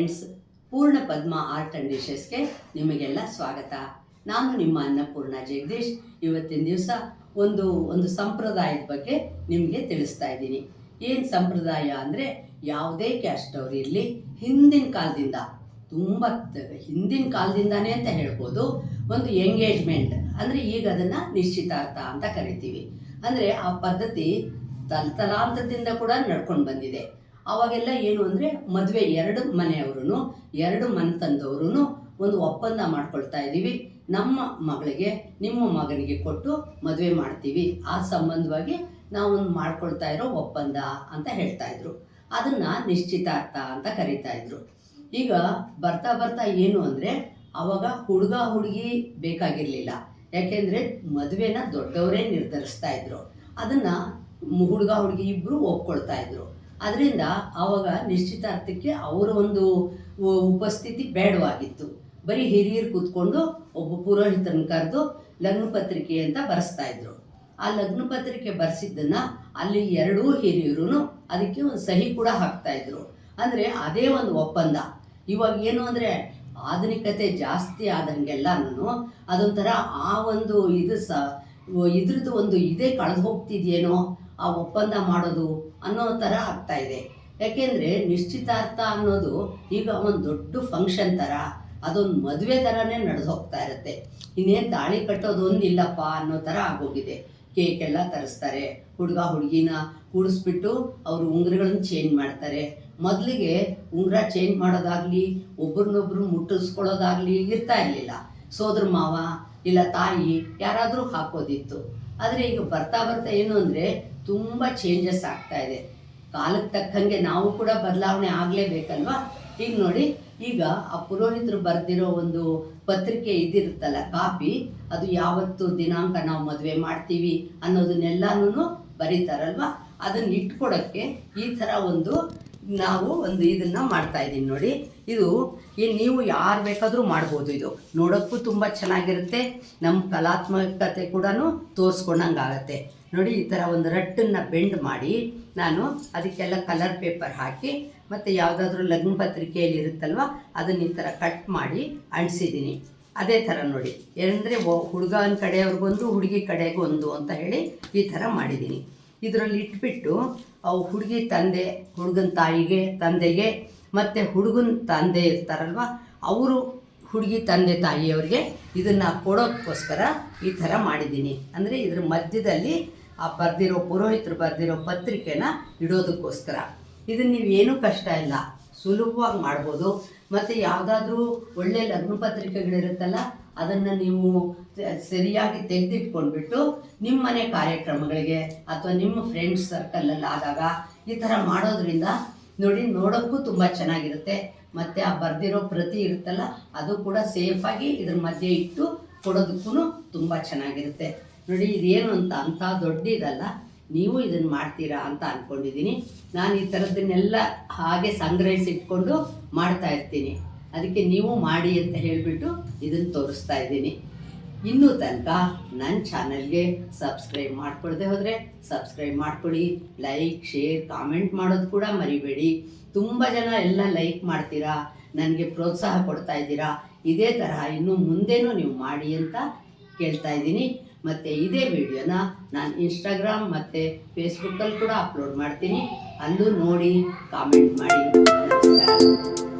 Friends, ಪೂರ್ಣ ಪದ್ಮ art and ಡಿಶಸ್ಗೆ ನಿಮಗೆಲ್ಲ ಸ್ವಾಗತ. ನಾನು ನಿಮ್ಮ ಅನ್ನಪೂರ್ಣ ಜಗದೀಶ್. ಇವತ್ತಿನ ದಿವಸ ಒಂದು ಸಂಪ್ರದಾಯದ ಬಗ್ಗೆ ನಿಮಗೆ ತಿಳಿಸ್ತಾ ಇದ್ದೀನಿ. ಏನು ಸಂಪ್ರದಾಯ ಅಂದರೆ, ಯಾವುದೇ ಕ್ಯಾಸ್ಟ್ ಅವ್ರು ಇರಲಿ, ಹಿಂದಿನ ಕಾಲದಿಂದ, ತುಂಬ ಹಿಂದಿನ ಕಾಲದಿಂದಾನೇ ಅಂತ ಹೇಳ್ಬೋದು, ಒಂದು ಎಂಗೇಜ್ಮೆಂಟ್ ಅಂದರೆ ಈಗ ಅದನ್ನು ನಿಶ್ಚಿತಾರ್ಥ ಅಂತ ಕರಿತೀವಿ. ಅಂದರೆ ಆ ಪದ್ಧತಿ ತಲಾಂತರದಿಂದ ಕೂಡ ನಡ್ಕೊಂಡು ಬಂದಿದೆ. ಅವಾಗೆಲ್ಲ ಏನು ಅಂದರೆ, ಮದುವೆ ಎರಡು ಮನೆಯವರು, ಎರಡು ಮನೆತನದವರು ಒಂದು ಒಪ್ಪಂದ ಮಾಡ್ಕೊಳ್ತಾ ಇದ್ದೀವಿ, ನಮ್ಮ ಮಗಳಿಗೆ ನಿಮ್ಮ ಮಗನಿಗೆ ಕೊಟ್ಟು ಮದುವೆ ಮಾಡ್ತೀವಿ, ಆ ಸಂಬಂಧವಾಗಿ ನಾವೊಂದು ಮಾಡ್ಕೊಳ್ತಾ ಇರೋ ಒಪ್ಪಂದ ಅಂತ ಹೇಳ್ತಾ ಇದ್ರು. ಅದನ್ನು ನಿಶ್ಚಿತಾರ್ಥ ಅಂತ ಕರಿತಾ ಇದ್ರು. ಈಗ ಬರ್ತಾ ಬರ್ತಾ ಏನು ಅಂದರೆ, ಆವಾಗ ಹುಡುಗ ಹುಡುಗಿ ಬೇಕಾಗಿರಲಿಲ್ಲ. ಯಾಕೆಂದರೆ ಮದುವೆನ ದೊಡ್ಡವರೇ ನಿರ್ಧರಿಸ್ತಾ ಇದ್ರು. ಅದನ್ನು ಹುಡುಗ ಹುಡುಗಿ ಇಬ್ಬರು ಒಪ್ಕೊಳ್ತಾ ಇದ್ರು. ಅದರಿಂದ ಆವಾಗ ನಿಶ್ಚಿತಾರ್ಥಕ್ಕೆ ಅವರ ಒಂದು ಉಪಸ್ಥಿತಿ ಬೇಡವಾಗಿತ್ತು. ಬರೀ ಹಿರಿಯರು ಕೂತ್ಕೊಂಡು ಒಬ್ಬ ಪುರೋಹಿತನ ಕರೆದು ಲಗ್ನ ಪತ್ರಿಕೆ ಅಂತ ಬರೆಸ್ತಾ ಇದ್ರು. ಆ ಲಗ್ನ ಪತ್ರಿಕೆ ಬರೆಸಿದ್ದನ್ನು ಅಲ್ಲಿ ಎರಡೂ ಹಿರಿಯರು ಅದಕ್ಕೆ ಒಂದು ಸಹಿ ಕೂಡ ಹಾಕ್ತಾ ಇದ್ರು. ಅಂದರೆ ಅದೇ ಒಂದು ಒಪ್ಪಂದ. ಇವಾಗ ಏನು ಅಂದರೆ, ಆಧುನಿಕತೆ ಜಾಸ್ತಿ ಆದಂಗೆಲ್ಲನೂ ಅದೊಂಥರ ಆ ಒಂದು ಇದ್ರದ್ದು ಒಂದು ಇದೇ ಕಳೆದು ಹೋಗ್ತಿದೆಯೇನೋ ಆ ಒಪ್ಪಂದ ಮಾಡೋದು ಅನ್ನೋ ಥರ ಆಗ್ತಾ ಇದೆ. ಯಾಕೆಂದರೆ ನಿಶ್ಚಿತಾರ್ಥ ಅನ್ನೋದು ಈಗ ಒಂದು ದೊಡ್ಡ ಫಂಕ್ಷನ್ ಥರ, ಅದೊಂದು ಮದುವೆ ಥರನೇ ನಡೆದು ಹೋಗ್ತಾ ಇರುತ್ತೆ. ಇನ್ನೇನು ತಾಳಿ ಕಟ್ಟೋದು ಒಂದಿಲ್ಲಪ್ಪ ಅನ್ನೋ ಥರ ಆಗೋಗಿದೆ. ಕೇಕೆಲ್ಲ ತರಿಸ್ತಾರೆ, ಹುಡುಗ ಹುಡುಗಿನ ಕೂಡಿಸ್ಬಿಟ್ಟು ಅವರು ಉಂಗುರಗಳನ್ನು ಚೇಂಜ್ ಮಾಡ್ತಾರೆ. ಮೊದಲಿಗೆ ಉಂಗುರ ಚೇಂಜ್ ಮಾಡೋದಾಗಲಿ, ಒಬ್ರನ್ನೊಬ್ರು ಮುಟ್ಟಿಸ್ಕೊಳ್ಳೋದಾಗಲಿ ಇರ್ತಾ ಇರಲಿಲ್ಲ. ಸೋದರ ಮಾವ ಇಲ್ಲ ತಾಯಿ ಯಾರಾದರೂ ಹಾಕೋದಿತ್ತು. ಆದರೆ ಈಗ ಬರ್ತಾ ಬರ್ತಾ ಏನು ಅಂದರೆ, ತುಂಬ ಚೇಂಜಸ್ ಆಗ್ತಾ ಇದೆ. ಕಾಲಕ್ಕೆ ತಕ್ಕಂಗೆ ನಾವು ಕೂಡ ಬದಲಾವಣೆ ಆಗಲೇಬೇಕಲ್ವ. ಈಗ ನೋಡಿ, ಈಗ ಆ ಪುರೋಹಿತರು ಬರೆದಿರೋ ಒಂದು ಪತ್ರಿಕೆ ಇದಿರುತ್ತಲ್ಲ, ಕಾಪಿ, ಅದು ಯಾವತ್ತು ದಿನಾಂಕ ನಾವು ಮದುವೆ ಮಾಡ್ತೀವಿ ಅನ್ನೋದನ್ನೆಲ್ಲನೂ ಬರೀತಾರಲ್ವ, ಅದನ್ನು ಇಟ್ಕೊಡೋಕ್ಕೆ ಈ ಥರ ನಾವು ಇದನ್ನು ಮಾಡ್ತಾ ಇದ್ದೀನಿ ನೋಡಿ. ಇದು ನೀವು ಯಾರು ಬೇಕಾದರೂ ಮಾಡ್ಬೋದು. ಇದು ನೋಡೋಕ್ಕೂ ತುಂಬ ಚೆನ್ನಾಗಿರುತ್ತೆ, ನಮ್ಮ ಕಲಾತ್ಮಕತೆ ಕೂಡ ತೋರಿಸ್ಕೊಂಡಂಗೆ ಆಗುತ್ತೆ ನೋಡಿ. ಈ ಥರ ಒಂದು ರಟ್ಟನ್ನು ಬೆಂಡ್ ಮಾಡಿ ನಾನು ಅದಕ್ಕೆಲ್ಲ ಕಲರ್ ಪೇಪರ್ ಹಾಕಿ, ಮತ್ತು ಯಾವುದಾದ್ರೂ ಲಗ್ನ ಪತ್ರಿಕೆಯಲ್ಲಿ ಇರುತ್ತಲ್ವ ಅದನ್ನು ಈ ಥರ ಕಟ್ ಮಾಡಿ ಅಂಟಿಸಿದ್ದೀನಿ. ಅದೇ ಥರ ನೋಡಿ, ಏನಂದರೆ ಹುಡುಗನ ಕಡೆಯವ್ರಿಗೊಂದು ಹುಡುಗಿ ಕಡೆಗೊಂದು ಅಂತ ಹೇಳಿ ಈ ಥರ ಮಾಡಿದ್ದೀನಿ. ಇದರಲ್ಲಿ ಇಟ್ಬಿಟ್ಟು ಅವು ಹುಡುಗಿ ತಂದೆ, ಹುಡುಗನ ತಾಯಿಗೆ, ತಂದೆಗೆ, ಮತ್ತು ಹುಡುಗನ ತಂದೆ ಇರ್ತಾರಲ್ವ ಅವರು ಹುಡುಗಿ ತಂದೆ ತಾಯಿಯವ್ರಿಗೆ ಇದನ್ನು ಕೊಡೋಕ್ಕೋಸ್ಕರ ಈ ಥರ ಮಾಡಿದ್ದೀನಿ. ಅಂದರೆ ಇದ್ರ ಮಧ್ಯದಲ್ಲಿ ಆ ಪುರೋಹಿತರು ಬರೆದಿರೋ ಪತ್ರಿಕೆನ ಇಡೋದಕ್ಕೋಸ್ಕರ. ಇದನ್ನು ನೀವೇನೂ ಕಷ್ಟ ಇಲ್ಲ, ಸುಲಭವಾಗಿ ಮಾಡ್ಬೋದು. ಮತ್ತು ಯಾವುದಾದ್ರೂ ಒಳ್ಳೆ ಲಗ್ನ ಪತ್ರಿಕೆಗಳಿರುತ್ತಲ್ಲ, ಅದನ್ನು ನೀವು ಸರಿಯಾಗಿ ತೆಗೆದಿಟ್ಕೊಂಡ್ಬಿಟ್ಟು ನಿಮ್ಮ ಮನೆ ಕಾರ್ಯಕ್ರಮಗಳಿಗೆ ಅಥವಾ ನಿಮ್ಮ ಫ್ರೆಂಡ್ಸ್ ಸರ್ಕಲಲ್ಲಿ ಆದಾಗ ಈ ಥರ ಮಾಡೋದ್ರಿಂದ ನೋಡಿ, ನೋಡೋಕ್ಕೂ ತುಂಬ ಚೆನ್ನಾಗಿರುತ್ತೆ. ಮತ್ತು ಆ ಬರೆದಿರೋ ಪ್ರತಿ ಇರುತ್ತಲ್ಲ, ಅದು ಕೂಡ ಸೇಫಾಗಿ ಇದ್ರ ಮಧ್ಯೆ ಇಟ್ಟು ಕೊಡೋದಕ್ಕೂ ತುಂಬ ಚೆನ್ನಾಗಿರುತ್ತೆ ನೋಡಿ. ಇದೇನು ಅಂಥ ದೊಡ್ಡದಲ್ಲ, ನೀವು ಇದನ್ನು ಮಾಡ್ತೀರಾ ಅಂತ ಅಂದ್ಕೊಂಡಿದ್ದೀನಿ. ನಾನು ಈ ಥರದ್ದನ್ನೆಲ್ಲ ಹಾಗೆ ಸಂಗ್ರಹಿಸಿಟ್ಕೊಂಡು ಮಾಡ್ತಾ ಇರ್ತೀನಿ. ಅದಕ್ಕೆ ನೀವು ಮಾಡಿ ಅಂತ ಹೇಳಿಬಿಟ್ಟು ಇದನ್ನು ತೋರಿಸ್ತಾ ಇದ್ದೀನಿ. ಇನ್ನೂ ತನಕ ನನ್ನ ಚಾನಲ್ಗೆ ಸಬ್ಸ್ಕ್ರೈಬ್ ಮಾಡ್ಕೊಳ್ದೆ ಹೋದರೆ ಸಬ್ಸ್ಕ್ರೈಬ್ ಮಾಡ್ಕೊಳ್ಳಿ. ಲೈಕ್, ಶೇರ್, ಕಾಮೆಂಟ್ ಮಾಡೋದು ಕೂಡ ಮರಿಬೇಡಿ. ತುಂಬ ಜನ ಎಲ್ಲ ಲೈಕ್ ಮಾಡ್ತೀರಾ, ನನಗೆ ಪ್ರೋತ್ಸಾಹ ಕೊಡ್ತಾ ಇದ್ದೀರಾ. ಇದೇ ತರಹ ಇನ್ನು ಮುಂದೇನೂ ನೀವು ಮಾಡಿ ಅಂತ ಕೇಳ್ತಾ ಇದ್ದೀನಿ. ಮತ್ತು ಇದೇ ವಿಡಿಯೋನ ನಾನು ಇನ್ಸ್ಟಾಗ್ರಾಮ್ ಮತ್ತು ಫೇಸ್ಬುಕ್ಕಲ್ಲಿ ಕೂಡ ಅಪ್ಲೋಡ್ ಮಾಡ್ತೀನಿ. ಅಲ್ಲೂ ನೋಡಿ ಕಾಮೆಂಟ್ ಮಾಡಿ. ನಮಸ್ಕಾರ.